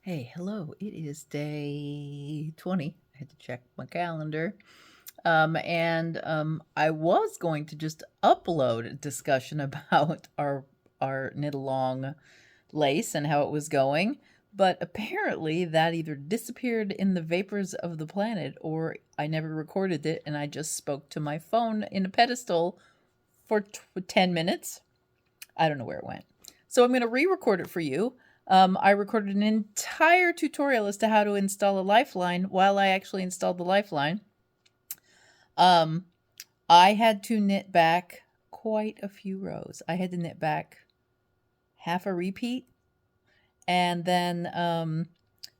Hey, hello. It is day 20. I had to check my calendar. I was going to just upload a discussion about our knit along lace and how it was going, but apparently that either disappeared in the vapors of the planet or I never recorded it and I just spoke to my phone in a pedestal for 10 minutes. I don't know where it went. So I'm going to re-record it for you. I recorded an entire tutorial as to how to install a lifeline while I actually installed the lifeline. I had to knit back quite a few rows. I had to knit back half a repeat, and then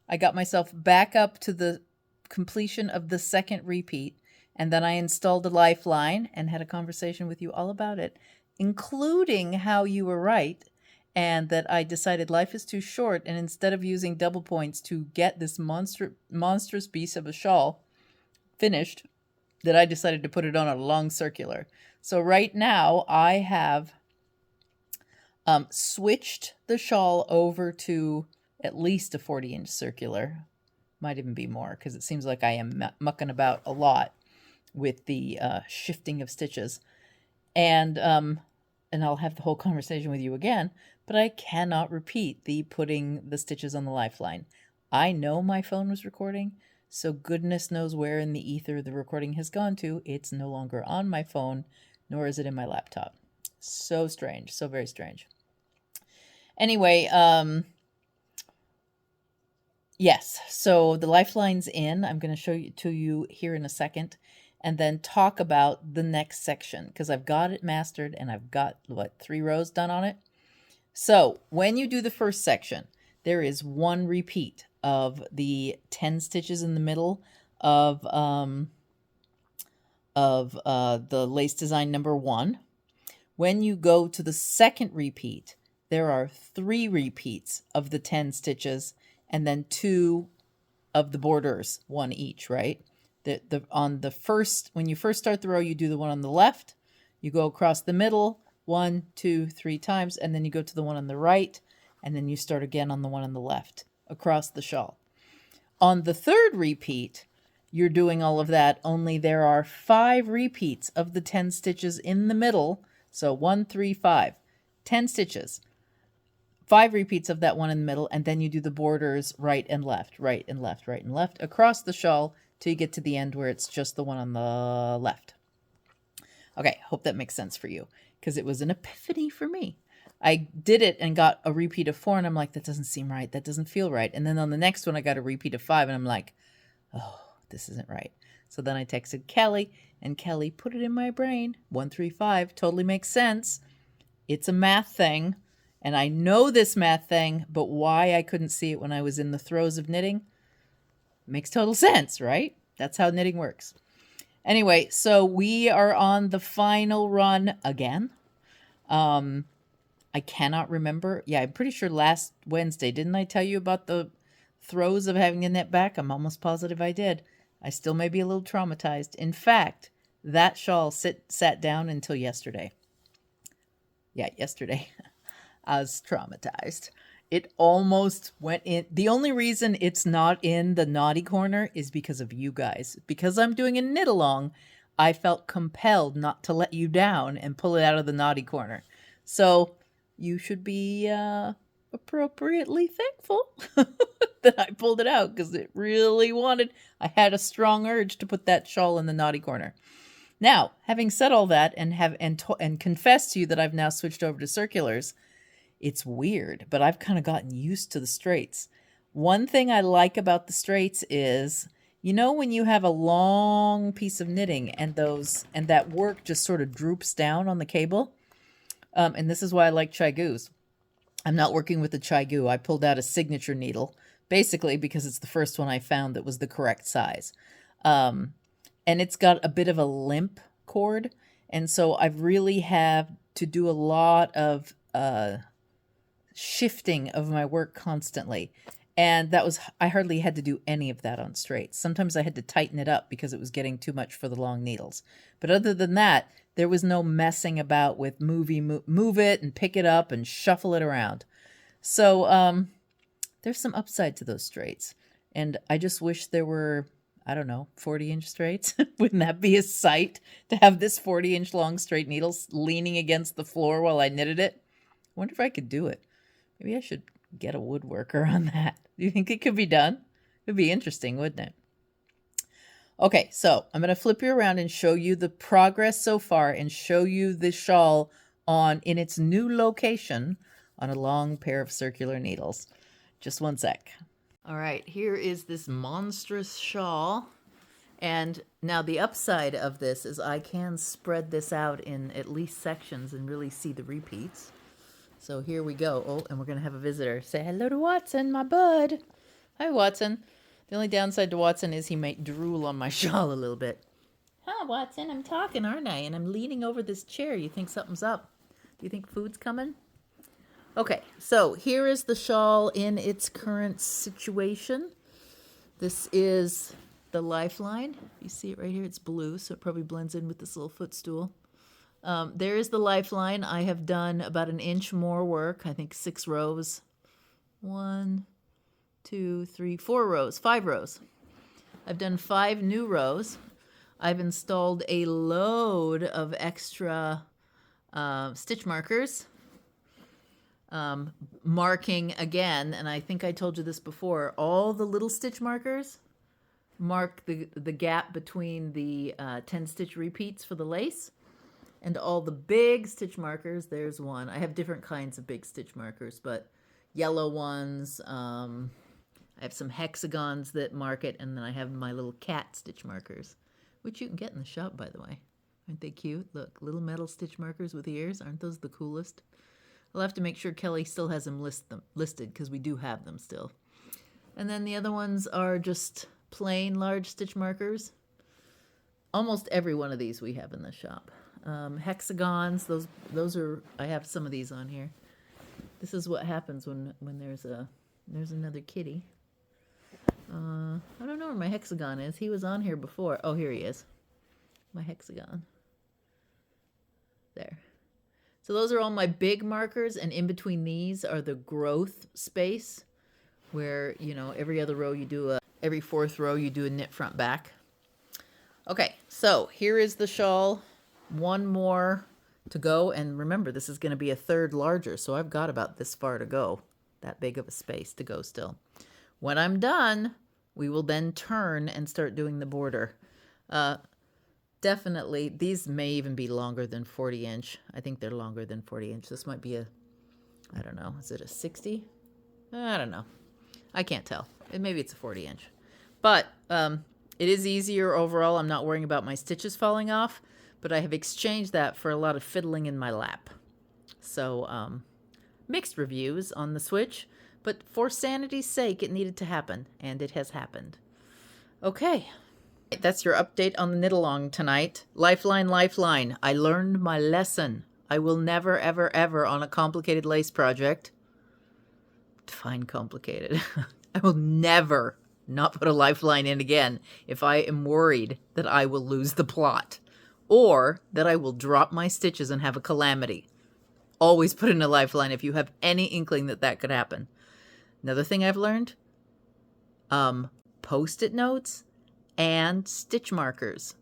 I got myself back up to the completion of the second repeat, and then I installed a lifeline and had a conversation with you all about it, including how you were right and that I decided life is too short, and instead of using double points to get this monstrous beast of a shawl finished, that I decided to put it on a long circular. So right now I have switched the shawl over to at least a 40-inch circular. Might even be more because it seems like I am mucking about a lot with the shifting of stitches. And I'll have the whole conversation with you again, but I cannot repeat the putting the stitches on the lifeline. I know my phone was recording, so goodness knows where in the ether the recording has gone to. It's no longer on my phone, nor is it in my laptop. So strange, so very strange. Anyway, yes, so the lifeline's in. I'm going to show it to you here in a second and then talk about the next section because I've got it mastered and I've got, 3 rows done on it? So when you do the first section, there is one repeat of the 10 stitches in the middle of the lace design number 1. When you go to the second repeat, there are 3 repeats of the 10 stitches and then 2 of the borders, 1 each, right? On the first, when you first start the row, you do the one on the left, you go across the middle 1, 2, 3 times, and then you go to the one on the right, and then you start again on the one on the left across the shawl. On the third repeat, you're doing all of that, only there are 5 repeats of the 10 stitches in the middle. So 1, 3, 5, 10 stitches, 5 repeats of that one in the middle, and then you do the borders right and left, right and left, right and left across the shawl till you get to the end where it's just the one on the left. Okay, hope that makes sense for you because it was an epiphany for me. I did it and got a repeat of 4, and I'm like, that doesn't seem right. That doesn't feel right. And then on the next one, I got a repeat of 5, and I'm like, oh, this isn't right. So then I texted Kelly, and Kelly put it in my brain. 1, 3, 5 totally makes sense. It's a math thing, and I know this math thing, but why I couldn't see it when I was in the throes of knitting makes total sense, right? That's how knitting works. Anyway, so we are on the final run again. I cannot remember. Yeah, I'm pretty sure last Wednesday, didn't I tell you about the throes of having to knit back? I'm almost positive I did. I still may be a little traumatized. In fact, that shawl sat down until yesterday. Yeah, yesterday. I was traumatized. It almost went in. The only reason it's not in the naughty corner is because of you guys. Because I'm doing a knit along, I felt compelled not to let you down and pull it out of the naughty corner. So you should be appropriately thankful that I pulled it out because it really I had a strong urge to put that shawl in the naughty corner. Now, having said all that and confessed to you that I've now switched over to circulars, it's weird, but I've kind of gotten used to the straights. One thing I like about the straights is, you know, when you have a long piece of knitting and that work just sort of droops down on the cable. And this is why I like Chai-Gu's. I'm not working with the Chai-Gu. I pulled out a signature needle, basically because it's the first one I found that was the correct size. And it's got a bit of a limp cord. And so I really have to do a lot of shifting of my work constantly. And I hardly had to do any of that on straights. Sometimes I had to tighten it up because it was getting too much for the long needles. But other than that, there was no messing about with move it and pick it up and shuffle it around. So there's some upside to those straights. And I just wish there were, I don't know, 40-inch straights. Wouldn't that be a sight to have this 40-inch long straight needle leaning against the floor while I knitted it? I wonder if I could do it. Maybe I should get a woodworker on that. Do you think it could be done? It would be interesting, wouldn't it? Okay, so I'm going to flip you around and show you the progress so far and show you the shawl in its new location on a long pair of circular needles. Just one sec. All right, here is this monstrous shawl. And now the upside of this is I can spread this out in at least sections and really see the repeats. So here we go. Oh, and we're going to have a visitor. Say hello to Watson, my bud. Hi, Watson. The only downside to Watson is he might drool on my shawl a little bit. Huh, Watson, I'm talking, aren't I? And I'm leaning over this chair. You think something's up? Do you think food's coming? Okay, so here is the shawl in its current situation. This is the lifeline. You see it right here? It's blue, so it probably blends in with this little footstool. There is the lifeline. I have done about an inch more work. I think 6 rows. 1, 2, 3, 4 rows, 5 rows. I've done 5 new rows. I've installed a load of extra stitch markers. Marking again, and I think I told you this before, all the little stitch markers mark the gap between the 10 stitch repeats for the lace, and all the big stitch markers, there's one. I have different kinds of big stitch markers, but yellow ones, I have some hexagons that mark it, and then I have my little cat stitch markers, which you can get in the shop, by the way. Aren't they cute? Look, little metal stitch markers with ears. Aren't those the coolest? I'll have to make sure Kelly still has them listed because we do have them still. And then the other ones are just plain large stitch markers. Almost every one of these we have in the shop. Hexagons, those are, I have some of these on here. This is what happens when there's another kitty. I don't know where my hexagon is. He was on here before. Oh, here he is. My hexagon. There. So those are all my big markers, and in between these are the growth space where, you know, every other row you do every 4th row you do a knit front back. Okay, so here is the shawl. 1 more to go, and remember, this is going to be a 1/3 larger, so I've got about this far to go, that big of a space to go still. When I'm done, we will then turn and start doing the border. Definitely, these may even be longer than 40-inch. I think they're longer than 40-inch. This might be I don't know, is it a 60? I don't know. I can't tell. Maybe it's a 40-inch. But it is easier overall. I'm not worrying about my stitches falling off, but I have exchanged that for a lot of fiddling in my lap. So mixed reviews on the switch, but for sanity's sake, it needed to happen, and it has happened. Okay. That's your update on the knit-along tonight. Lifeline, lifeline. I learned my lesson. I will never, ever, ever on a complicated lace project. Define complicated. I will never not put a lifeline in again if I am worried that I will lose the plot or that I will drop my stitches and have a calamity. Always put in a lifeline if you have any inkling that that could happen. Another thing I've learned, Post-it notes and stitch markers.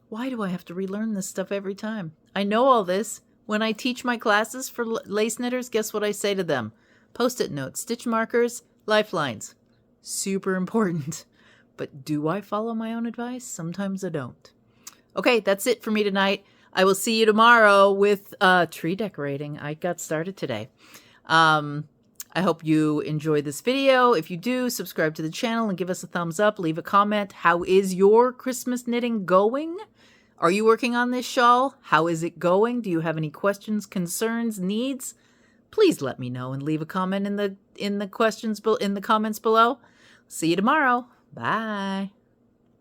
Why do I have to relearn this stuff every time? I know all this. When I teach my classes for lace knitters, guess what I say to them? Post-it notes, stitch markers, lifelines. Super important. But do I follow my own advice? Sometimes I don't. Okay, that's it for me tonight. I will see you tomorrow with tree decorating. I got started today. I hope you enjoy this video. If you do, subscribe to the channel and give us a thumbs up. Leave a comment. How is your Christmas knitting going? Are you working on this shawl? How is it going? Do you have any questions, concerns, needs? Please let me know and leave a comment in the comments below. See you tomorrow. Bye.